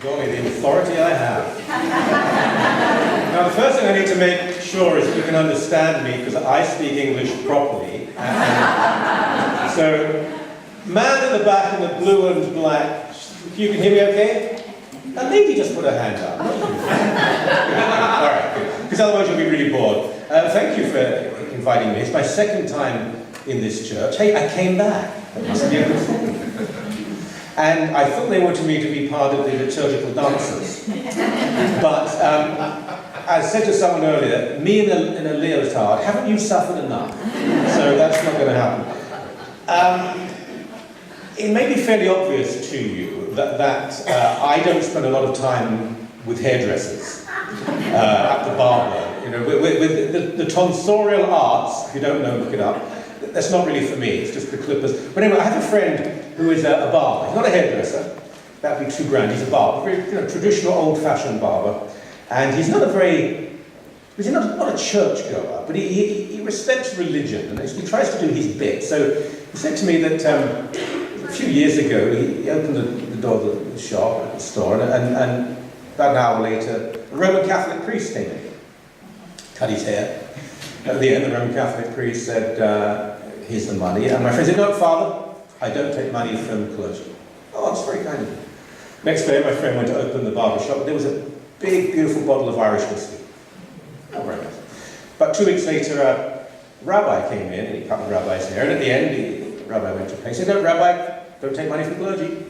Golly, the authority I have. Now, the first thing I need to make sure is that you can understand me, because I speak English properly. So, man at the back in the blue and black, you can hear me okay? A lady just put her hand up. All right, good. Because otherwise you'll be really bored. Thank you for inviting me. It's my second time in this church. Hey, I came back. That must be a good thing. And I thought they wanted me to be part of the liturgical dancers. But I said to someone earlier, me in a leotard, haven't you suffered enough? So that's not going to happen. It may be fairly obvious to you that I don't spend a lot of time with hairdressers at the barber. You know, with the tonsorial arts, if you don't know, look it up. That's not really for me, it's just the clippers. But anyway, I have a friend who is a barber. He's not a hairdresser, that'd be $2,000. He's a barber, very traditional, old-fashioned barber. And he's not not a churchgoer, but he respects religion, and he tries to do his bit. So he said to me that a few years ago, he opened the door of the shop, at the store, and about an hour later, a Roman Catholic priest came in, cut his hair. At the end, the Roman Catholic priest said, here's the money. And my friend said, no, Father, I don't take money from clergy. Oh, that's very kind of you. Next day, my friend went to open the barber shop. There was a big, beautiful bottle of Irish whiskey. Oh, very nice. But 2 weeks later, a rabbi came in, and he cut the rabbi's hair. And at the end, the rabbi went to pay. He said, no, Rabbi, don't take money from clergy.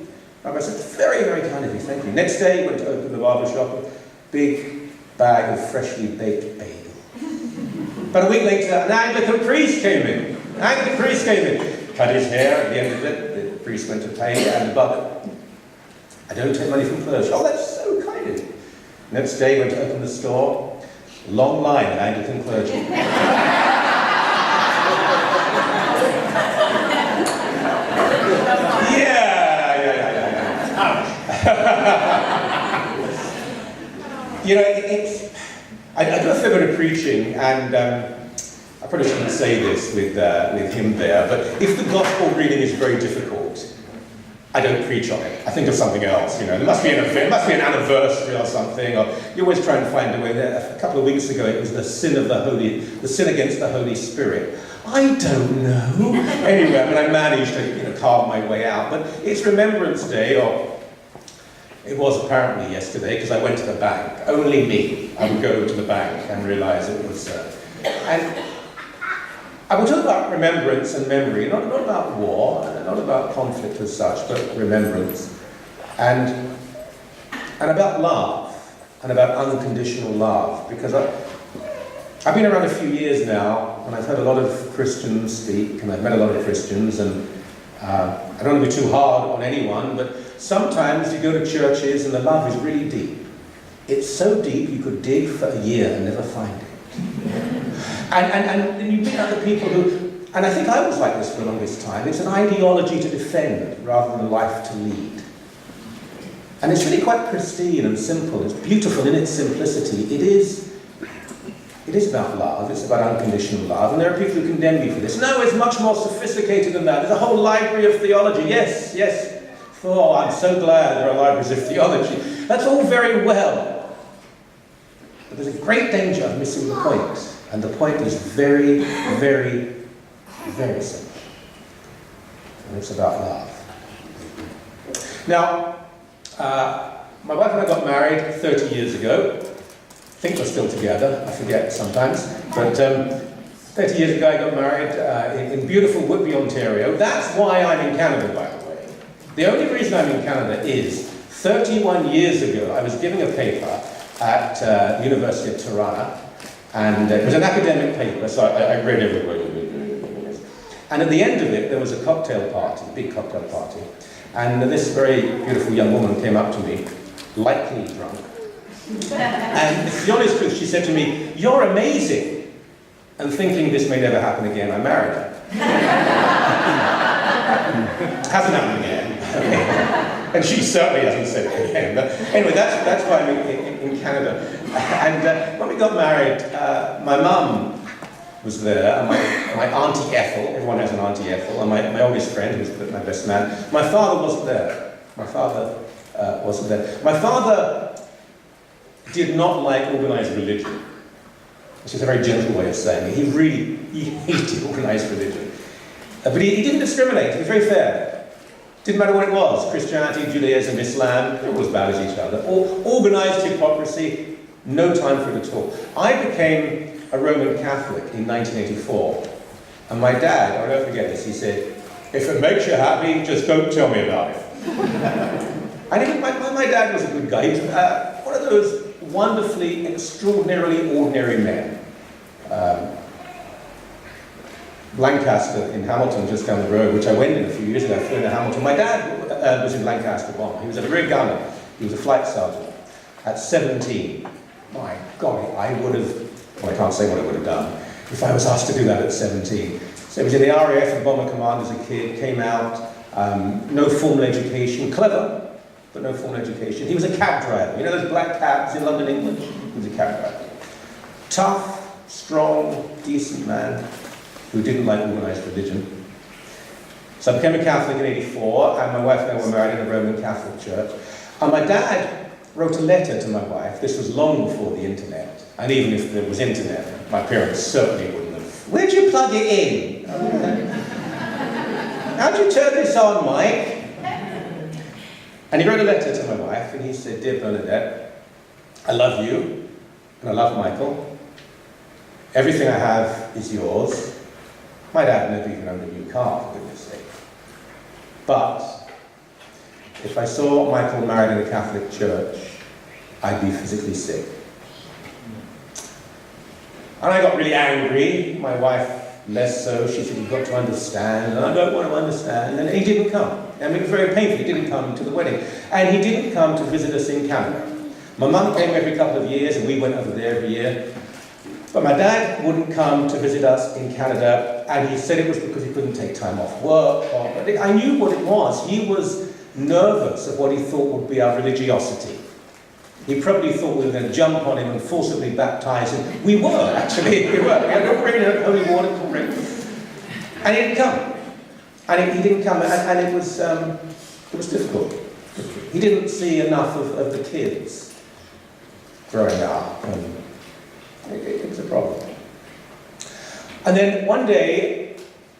Rabbi said, very, very kind of you, thank you. Next day, he went to open the barber shop. A big bag of freshly baked bagel. But a week later, an Anglican priest came in. Cut his hair. At the end of it, the priest went to pay, and the barber, I don't take money from clergy. Oh, that's so kind of you. Next day, went to open the store. Long line of Anglican clergy. You know, I do a fair bit of preaching, and I probably shouldn't say this with him there, but if the gospel reading is very difficult, I don't preach on it. I think of something else, you know. There must be an event, there must be an anniversary or something, or you always try and find a way there. A couple of weeks ago, it was the sin against the Holy Spirit. I don't know. Anyway, I managed to, carve my way out, but it's Remembrance Day, or it was apparently yesterday, because I went to the bank. Only me. I would go to the bank and realize it was... and I will talk about remembrance and memory, not about war, not about conflict as such, but remembrance. And about love, and about unconditional love. Because I've been around a few years now, and I've heard a lot of Christians speak, and I've met a lot of Christians, and I don't want to be too hard on anyone, but sometimes you go to churches and the love is really deep. It's so deep you could dig for a year and never find it. And you meet other people who, and I think I was like this for the longest time, it's an ideology to defend rather than a life to lead. And it's really quite pristine and simple. It's beautiful in its simplicity. It is about love. It's about unconditional love. And there are people who condemn me for this. No, it's much more sophisticated than that. There's a whole library of theology. Yes. Oh, I'm so glad there are libraries of theology. That's all very well. But there's a great danger of missing the point. And the point is very, very, very simple. And it's about love. Now, my wife and I got married 30 years ago. I think we're still together. I forget sometimes. But 30 years ago I got married in beautiful Whitby, Ontario. That's why I'm in Canada, by the way. The only reason I'm in Canada is 31 years ago I was giving a paper at the University of Toronto, and it was an academic paper, so I read every word of it. And at the end of it, there was a cocktail party, a big cocktail party, and this very beautiful young woman came up to me, lightly drunk, and it's the honest truth, she said to me, "You're amazing," and thinking this may never happen again, I married her. Hasn't happened again. And she certainly hasn't said it again. But anyway, that's why I'm in Canada. And when we got married, my mum was there, and my Auntie Ethel, everyone has an Auntie Ethel, and my oldest friend, who's my best man. My father wasn't there. My father wasn't there. My father did not like organised religion, which is a very gentle way of saying it. He hated organised religion. But he didn't discriminate, he was very fair. Didn't matter what it was, Christianity, Judaism, Islam, they were as bad as each other. Organised hypocrisy, no time for it at all. I became a Roman Catholic in 1984, and my dad, I'll never forget this, he said, "If it makes you happy, just don't tell me about it." And my dad was a good guy. He was one of those wonderfully, extraordinarily ordinary men. Lancaster in Hamilton, just down the road, which I went in a few years ago, I flew into Hamilton. My dad was in Lancaster Bomb. He was a rear gunner. He was a flight sergeant. At 17, my God, I would have, well, I can't say what I would have done if I was asked to do that at 17. So he was in the RAF and Bomber Command as a kid, came out, no formal education, clever, but no formal education. He was a cab driver. You know those black cabs in London, England? He was a cab driver. Tough, strong, decent man who didn't like organised religion. So I became a Catholic in '84, and my wife and I were married in a Roman Catholic church. And my dad wrote a letter to my wife. This was long before the internet. And even if there was internet, my parents certainly wouldn't have. Where'd you plug it in? How'd you turn this on, Mike? And he wrote a letter to my wife, and he said, "Dear Bernadette, I love you, and I love Michael. Everything I have is yours." My dad never even owned a new car, for goodness sake. But if I saw Michael married in a Catholic church, I'd be physically sick. And I got really angry. My wife, less so. She said, "You've got to understand." And I don't want to understand. And he didn't come. I mean, it was very painful. He didn't come to the wedding. And he didn't come to visit us in Canada. My mum came every couple of years, and we went over there every year. But my dad wouldn't come to visit us in Canada, and he said it was because he couldn't take time off work. But I knew what it was. He was nervous of what he thought would be our religiosity. He probably thought we were going to jump on him and forcibly baptize him. We were, actually. We were. We had a holy water pouring. And he didn't come. And he didn't come, and it was difficult. He didn't see enough of the kids growing up, and it was a problem. And then one day,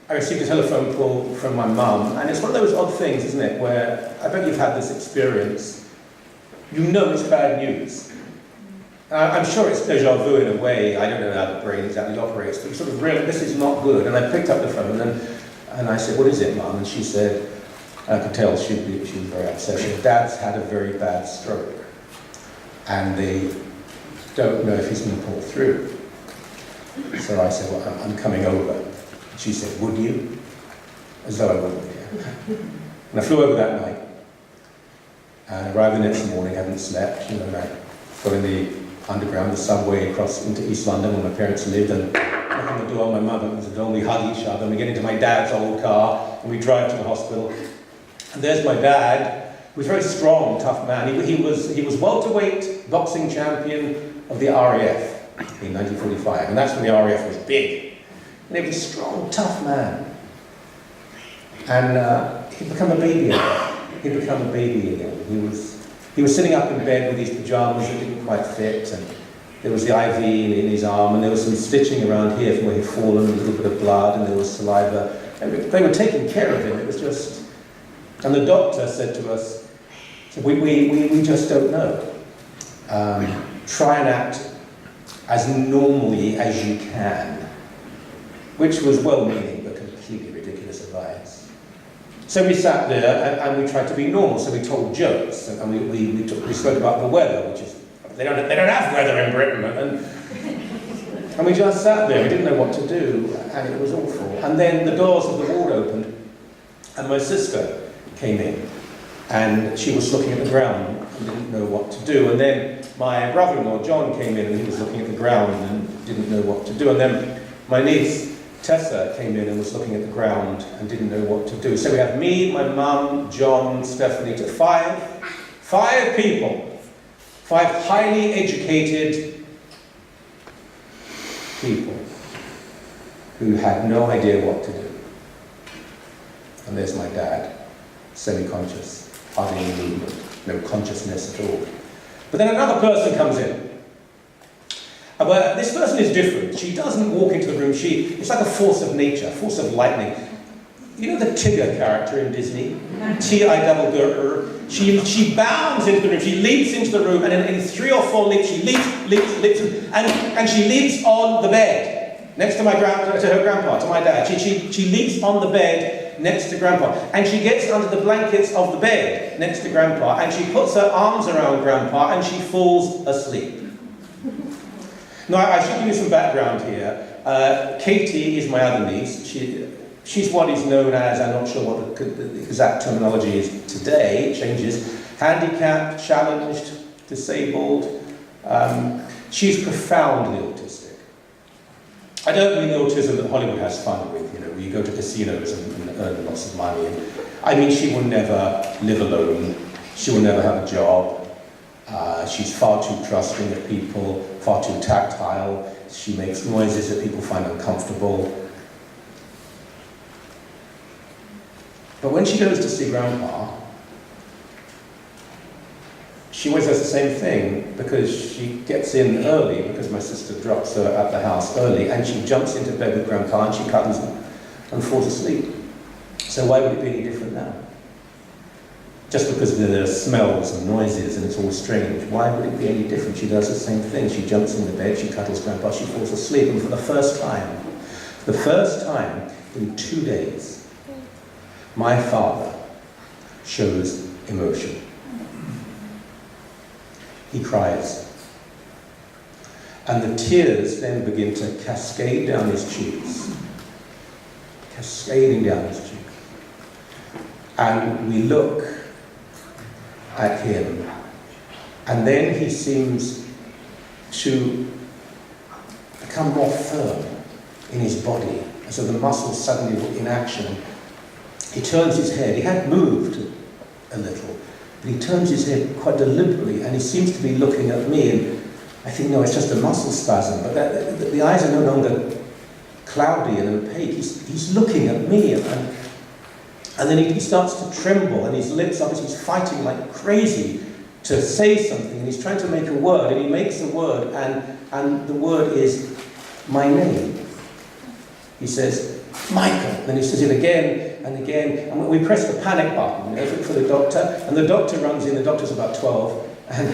I received a telephone call from my mum, and it's one of those odd things, isn't it, where I bet you've had this experience. You know it's bad news. I'm sure it's déjà vu in a way. I don't know how the brain exactly operates, but you sort of realize this is not good. And I picked up the phone, and I said, "What is it, Mum?" And she said, I could tell she was very upset. She said, "Dad's had a very bad stroke, and they don't know if he's going to pull through." So I said, "Well, I'm coming over." She said, "Would you?" As though I wouldn't care. And I flew over that night. And arrived the next morning, hadn't slept, and I got in the underground, the subway across into East London where my parents lived, and knock on the door, my mother opens the door, and we hug each other, and we get into my dad's old car, and we drive to the hospital. And there's my dad, who was a very strong, tough man. He was welterweight boxing champion of the RAF in 1945, and that's when the RAF was big. And he was a strong, tough man. And he'd become a baby again. He'd become a baby again. He was sitting up in bed with his pajamas that didn't quite fit, and there was the IV in his arm, and there was some stitching around here from where he'd fallen, a little bit of blood, and there was saliva. And they were taking care of him. It was just... And the doctor said to us, we just don't know. Try and act as normally as you can, which was well-meaning but completely ridiculous advice. So we sat there and we tried to be normal. So we told jokes, and we spoke about the weather, which is they don't have weather in Britain, and we just sat there. We didn't know what to do, and it was awful. And then the doors of the ward opened, and my sister came in, and she was looking at the ground and didn't know what to do. And then my brother-in-law John came in, and he was looking at the ground and didn't know what to do. And then my niece Tessa came in and was looking at the ground and didn't know what to do. So we have me, my mum, John, Stephanie, to five people, 5 highly educated people who had no idea what to do. And there's my dad, semi-conscious, hardly any movement. no consciousness at all. But then another person comes in. But this person is different. She doesn't walk into the room. It's like a force of nature, a force of lightning. You know the Tigger character in Disney? T-I-double-G-R. She bounds into the room. She leaps into the room, and in 3 or 4 leaps, she leaps, and she leaps on the bed next to her grandpa, to my dad. She leaps on the bed next to Grandpa, and she gets under the blankets of the bed next to Grandpa, and she puts her arms around Grandpa, and she falls asleep. Now, I should give you some background here. Katie is my other niece. She's what is known as, I'm not sure what the exact terminology is today, it changes, handicapped, challenged, disabled. She's profoundly autistic. I don't mean the autism that Hollywood has fun with, you know, where you go to casinos and earn lots of money. I mean, she will never live alone. She will never have a job. She's far too trusting of people, far too tactile. She makes noises that people find uncomfortable. But when she goes to see Grandpa, she always does the same thing, because she gets in early, because my sister drops her at the house early, and she jumps into bed with Grandpa and she cuddles him and falls asleep. So why would it be any different now? Just because there are smells and noises and it's all strange, why would it be any different? She does the same thing. She jumps in the bed, she cuddles Grandpa, she falls asleep, and for the first time in 2 days, my father shows emotion. He cries. And the tears then begin to cascade down his cheeks. Cascading down his cheeks. And we look at him, and then he seems to become more firm in his body, as though the muscles suddenly were in action. He turns his head. He had moved a little, but he turns his head quite deliberately, and he seems to be looking at me, and I think, no, it's just a muscle spasm, but the eyes are no longer cloudy and opaque. He's looking at me, and then he starts to tremble, and his lips, obviously, he's fighting like crazy to say something, and he's trying to make a word, and he makes a word, and the word is my name. He says, Michael. Then he says it again and again, and we press the panic button, you know, for the doctor, and the doctor runs in. The doctor's about 12, and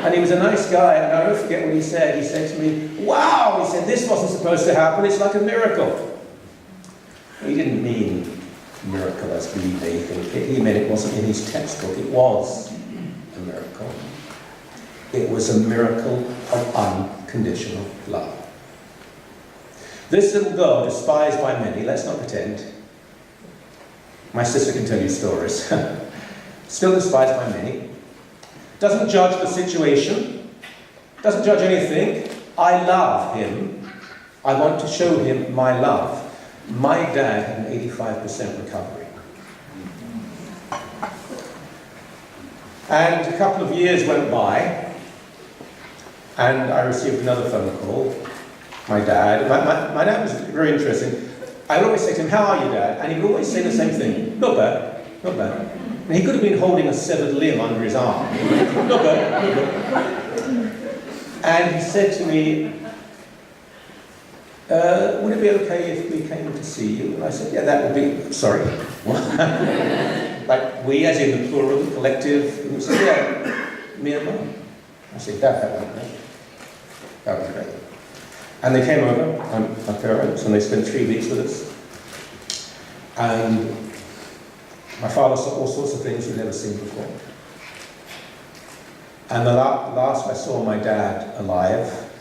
and he was a nice guy, and I don't forget what he said. He said to me, wow, he said, this wasn't supposed to happen, it's like a miracle. He didn't mean miracle as we may think. He meant it wasn't in his textbook. It was a miracle. It was a miracle of unconditional love. This little girl, despised by many, let's not pretend. My sister can tell you stories. Still despised by many. Doesn't judge the situation. Doesn't judge anything. I love him. I want to show him my love. My dad had an 85% recovery. And a couple of years went by, and I received another phone call. My dad was very interesting. I would always say to him, how are you, Dad? And he would always say the same thing, not bad, not bad. And he could have been holding a severed limb under his arm. Not bad, not bad. And he said to me, would it be okay if we came to see you? And I said, yeah, that would be, sorry. Like we, as in the plural, the collective. And he said, yeah, me and Mum. I said, that would be great. That would be great. And they came over, my parents, and they spent 3 weeks with us. And my father saw all sorts of things he'd never seen before. And the last I saw my dad alive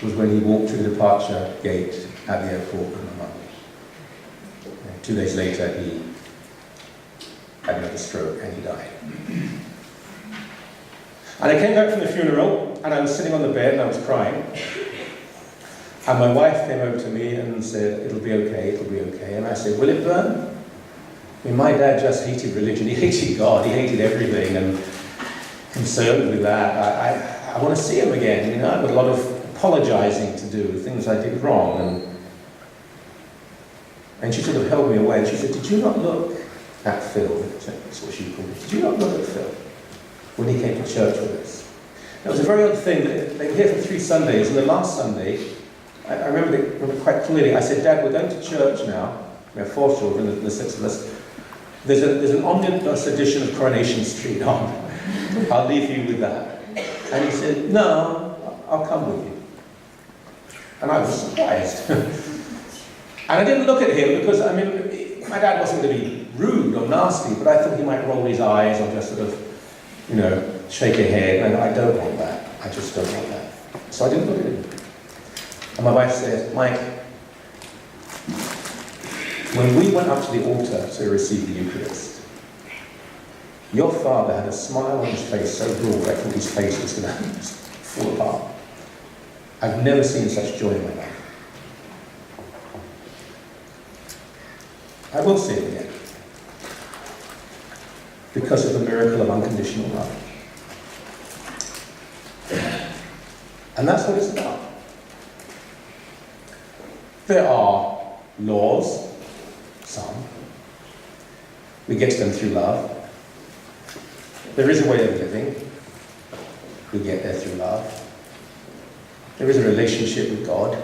was when he walked through the departure gate at the airport with my mum. 2 days later, he had another stroke and he died. And I came back from the funeral, and I was sitting on the bed and I was crying. And my wife came over to me and said, it'll be okay, it'll be okay. And I said, will it burn? I mean, my dad just hated religion, he hated God, he hated everything, and concerned with that. I want to see him again, you know, I have a lot of apologizing to do, things I did wrong. And she sort of held me away, and she said, did you not look at Phil, that's what she called me. Did you not look at Phil when he came to church with us? It was a very odd thing. They were here for 3 Sundays, and the last Sunday, I remember it quite clearly. I said, Dad, we're going to church now. We have 4 children, the 6 of us. There's an omnibus edition of Coronation Street on. I'll leave you with that. And he said, no, I'll come with you. And I was surprised. And I didn't look at him because, I mean, my dad wasn't going to be rude or nasty, but I thought he might roll his eyes or just sort of, you know, shake a head. And I don't want that. I just don't want that. So I didn't look at him. And my wife said, Mike, when we went up to the altar to receive the Eucharist, your father had a smile on his face so broad I thought his face was going to fall apart. I've never seen such joy in my life. I will say it again. Because of the miracle of unconditional love. And that's what it's about. There are laws, some. We get to them through love. There is a way of living. We get there through love. There is a relationship with God.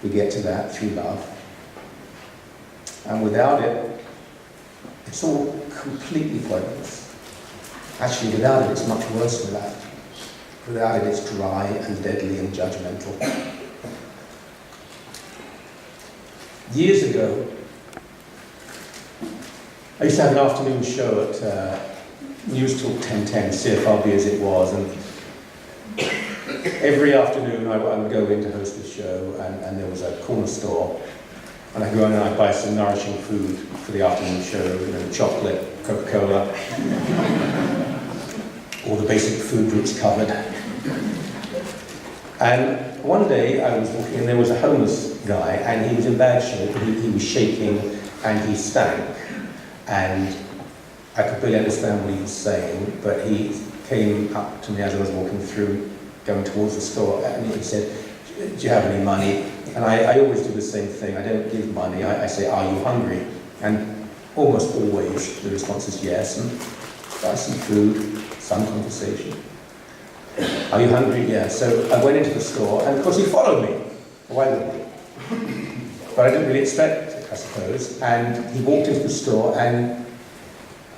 We get to that through love. And without it, it's all completely pointless. Actually, without it, it's much worse than that. Without it, it's dry and deadly and judgmental. Years ago, I used to have an afternoon show at News Talk 1010, CFRB as it was, and every afternoon I would go in to host the show, and there was a corner store, and I'd go in and I'd buy some nourishing food for the afternoon show, you know, chocolate, Coca-Cola, all the basic food groups covered. And one day I was walking and there was a homeless guy, and he was in bad shape, he was shaking and he stank. And I could barely understand what he was saying, but he came up to me as I was walking through, going towards the store, and he said, do you have any money? And I always do the same thing. I don't give money. I say, are you hungry? And almost always the response is yes, and buy some food, some conversation. Are you hungry? Yeah. So I went into the store, and of course he followed me. Why would he? But I didn't really expect it, I suppose. And he walked into the store, and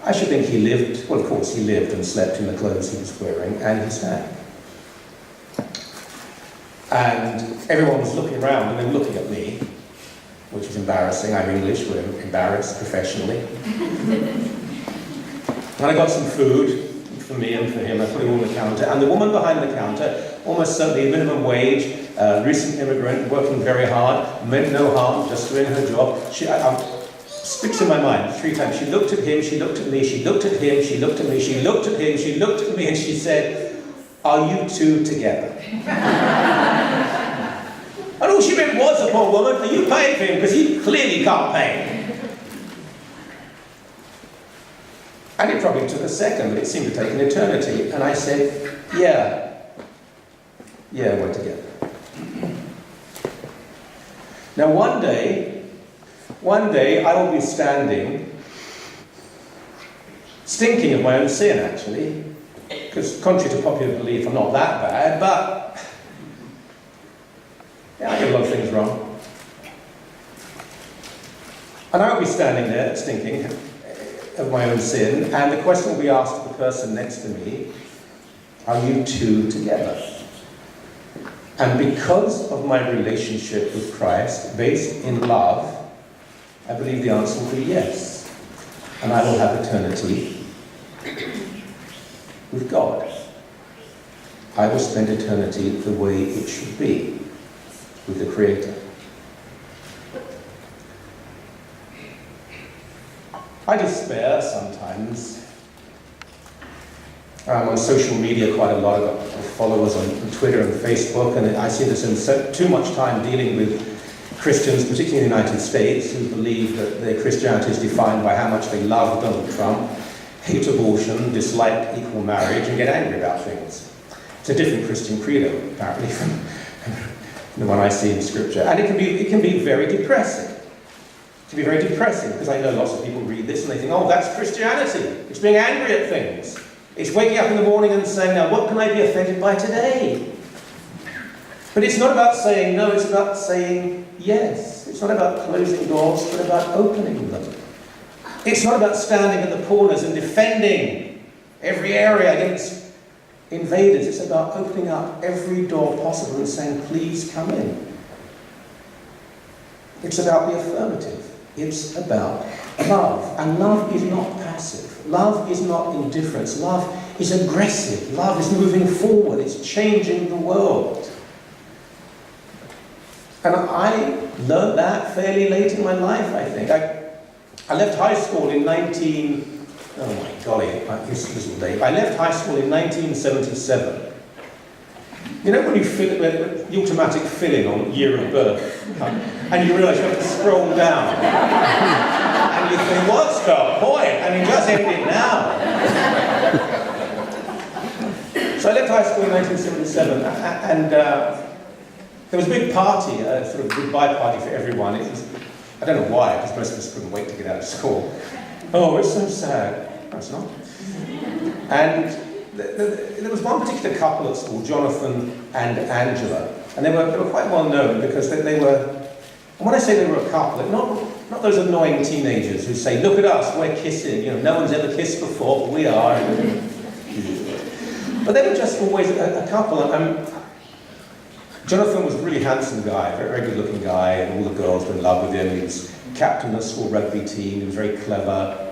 I should think he lived, well, of course he lived and slept in the clothes he was wearing, and he stank. And everyone was looking around, and they were looking at me, which was embarrassing. I'm English, we're embarrassed professionally. And I got some food for me and for him. I put it all on the counter. And the woman behind the counter, almost certainly minimum wage, recent immigrant, working very hard, meant no harm, just doing her job. Sticks in my mind 3 times. She looked at him, she looked at me, she looked at him, she looked at me, she looked at him, she looked at me, and she said, are you 2 together? And all she meant was, the poor woman, are you paying for him? Because he clearly can't pay. And it probably took a second, but it seemed to take an eternity. And I said, yeah, we're together. Now one day I will be standing, stinking of my own sin actually, because contrary to popular belief, I'm not that bad, but yeah, I get a lot of things wrong. And I will be standing there, stinking of my own sin, and the question will be asked of the person next to me, are you 2 together? And because of my relationship with Christ, based in love, I believe the answer will be yes. And I will have eternity with God. I will spend eternity the way it should be, with the Creator. I despair sometimes. I'm on social media quite a lot. I've got followers on Twitter and Facebook, and I seem to spend too much time dealing with Christians, particularly in the United States, who believe that their Christianity is defined by how much they love Donald Trump, hate abortion, dislike equal marriage, and get angry about things. It's a different Christian credo, apparently, from the one I see in Scripture. And it can be very depressing. It can be very depressing, because I know lots of people read this and they think, oh, that's Christianity. It's being angry at things. It's waking up in the morning and saying, now, what can I be offended by today? But it's not about saying no, it's about saying yes. It's not about closing doors, but about opening them. It's not about standing at the corners and defending every area against invaders. It's about opening up every door possible and saying, please come in. It's about the affirmative. It's about love. And love is not passive. Love is not indifference. Love is aggressive. Love is moving forward. It's changing the world. And I learned that fairly late in my life, I think. I left high school in oh my golly, this little date. I left high school in 1977. You know when you fill it with the automatic filling on year of birth, and you realise you have to scroll down, and you think, what's the point? I mean, just end it now. So I left high school in 1977, and there was a big party, a sort of goodbye party for everyone. It was, I don't know why, because most of us couldn't wait to get out of school. Oh, it's so sad. No, it's not. And there was one particular couple at school, Jonathan and Angela, and they were quite well known because they were, and when I say they were a couple, not those annoying teenagers who say, look at us, we're kissing, you know, no one's ever kissed before, but we are. But they were just always a couple, and Jonathan was a really handsome guy, very good looking guy, and all the girls were in love with him. He was captain of the school rugby team, he was very clever.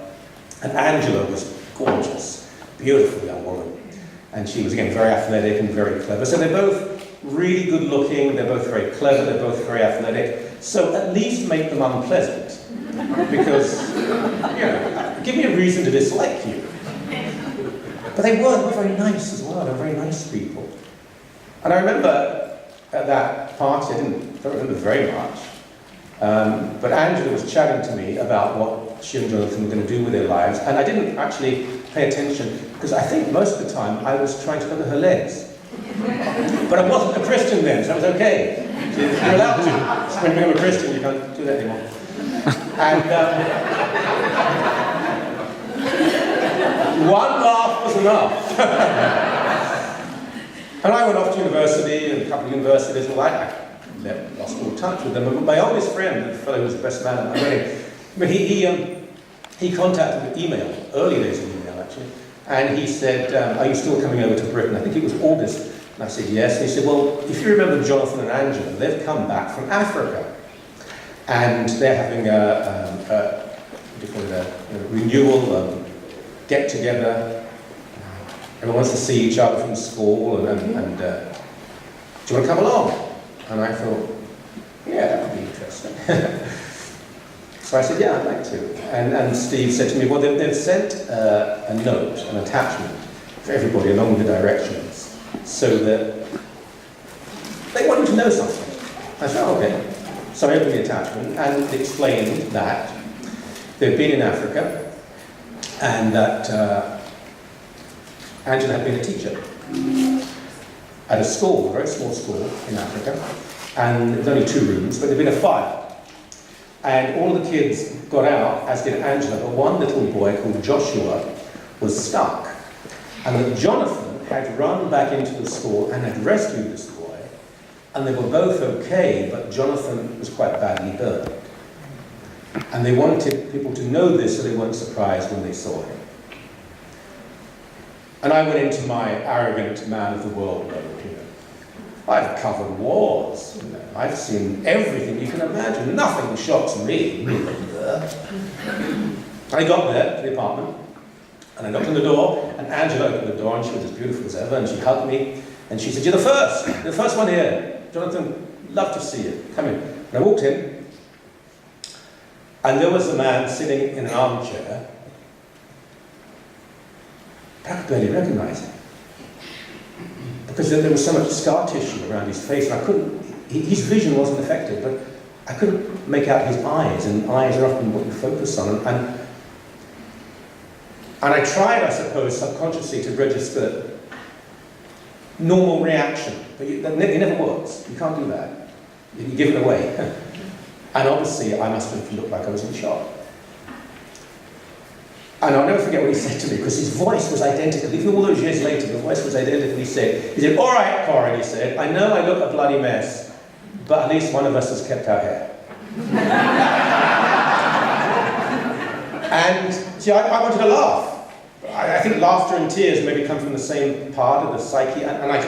And Angela was gorgeous, beautiful young woman. And she was, again, very athletic and very clever. So they're both really good looking, they're both very clever, they're both very athletic. So at least make them unpleasant. Because, you know, give me a reason to dislike you. But they were very nice as well, they were very nice people. And I remember at that party, I don't remember very much, but Angela was chatting to me about what she and Jonathan were going to do with their lives, and I didn't actually pay attention, because I think most of the time I was trying to look at her legs. But I wasn't a Christian then, so it was okay. You're allowed to. So when you become a Christian, you can't do that anymore. And one laugh was enough. And I went off to university, and a couple of universities, and I lost all touch with them. And my oldest friend, the fellow who was the best man at my wedding, but he contacted me with email, early days of email actually, and he said, are you still coming over to Britain? I think it was August. And I said, yes. And he said, well, if you remember Jonathan and Angela, they've come back from Africa. And they're having a renewal, get together. Everyone wants to see each other from school, and do you want to come along? And I thought, yeah, that would be interesting. So I said, yeah, I'd like to. And Steve said to me, well, they've sent a note, an attachment for everybody along the directions, so that they wanted to know something. I said, oh, okay. So I opened the attachment, and it explained that they'd been in Africa, and that Angela had been a teacher at a school, a very small school in Africa, and there was only 2 rooms, but there'd been a fire. And all the kids got out, as did Angela, but one little boy called Joshua was stuck. And that Jonathan had run back into the school and had rescued this boy, and they were both okay, but Jonathan was quite badly burned. And they wanted people to know this so they weren't surprised when they saw him. And I went into my arrogant man of the world mode, you know. I've covered wars, you know. I've seen everything you can imagine. Nothing shocks me. I got there to the apartment, and I knocked on the door, and Angela opened the door, and she was as beautiful as ever, and she hugged me, and she said, you're the first one here. Jonathan, love to see you. Come in. And I walked in, and there was a man sitting in an armchair. I could barely recognise him, because there was so much scar tissue around his face, and I couldn't, his vision wasn't affected, but I couldn't make out his eyes, and eyes are often what you focus on, and I tried, I suppose, subconsciously to register normal reaction, but it never works. You can't do that. You give it away. And obviously, I must have looked like I was in shock. And I'll never forget what he said to me, because his voice was identical. Even all those years later, the voice was identical. He said, "All right, Coren," he said, "I know I look a bloody mess, but at least one of us has kept our hair." And, see, I wanted to laugh. I think laughter and tears maybe come from the same part of the psyche, and I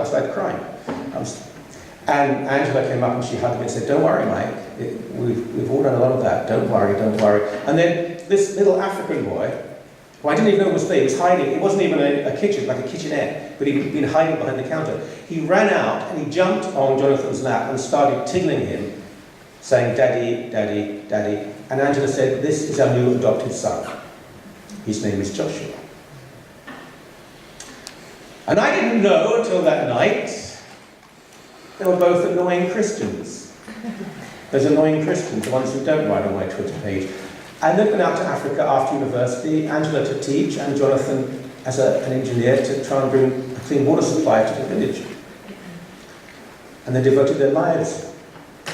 started crying. And Angela came up and she hugged me and said, "Don't worry, Mike, we've all done a lot of that, don't worry, don't worry." And then this little African boy, who I didn't even know was there, he was hiding, it wasn't even a kitchen, like a kitchenette, but he'd been hiding behind the counter. He ran out and he jumped on Jonathan's lap and started tickling him, saying, "Daddy, Daddy, Daddy." And Angela said, "This is our new adopted son. His name is Joshua." And I didn't know until that night they were both annoying Christians. Those annoying Christians, the ones who don't write on my Twitter page. And they'd been out to Africa after university, Angela to teach, and Jonathan as an engineer to try and bring a clean water supply to the village. And they devoted their lives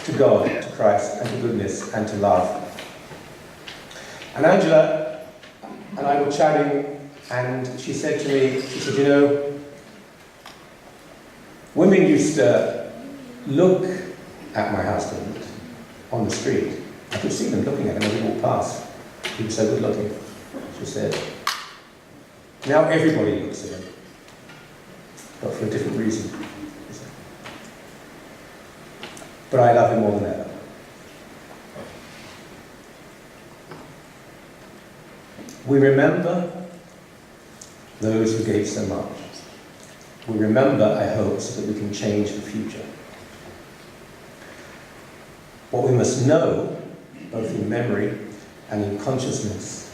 to God, to Christ, and to goodness, and to love. And Angela and I were chatting, and she said to me, she said, "You know, women used to look at my husband on the street. I could see them looking at him as he walked past. He was so good looking," she said. "Now everybody looks at him, but for a different reason. But I love him more than ever." We remember those who gave so much. We remember, I hope, so that we can change the future. What we must know, both in memory and in consciousness,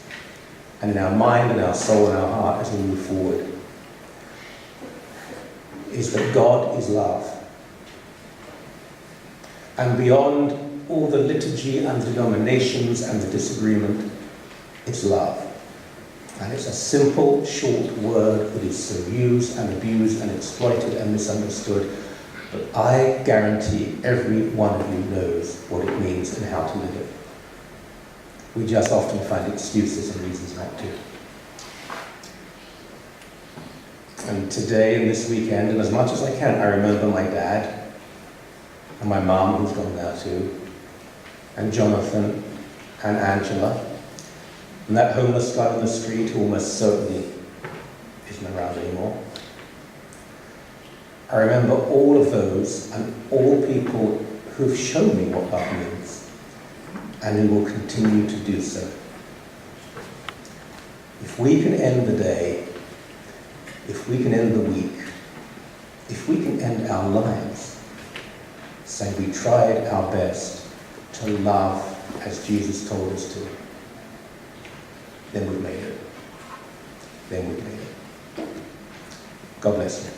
and in our mind and our soul and our heart as we move forward, is that God is love. And beyond all the liturgy and the denominations and the disagreement, it's love. And it's a simple, short word that is so used and abused and exploited and misunderstood. But I guarantee every one of you knows what it means and how to live it. We just often find excuses and reasons not to. And today and this weekend, and as much as I can, I remember my dad and my mum, who's gone now too, and Jonathan and Angela, and that homeless guy on the street who almost certainly isn't around anymore. I remember all of those and all people who've shown me what love means, and who will continue to do so. If we can end the day, if we can end the week, if we can end our lives, saying we tried our best to love as Jesus told us to, then we've made it. Then we've made it. God bless you.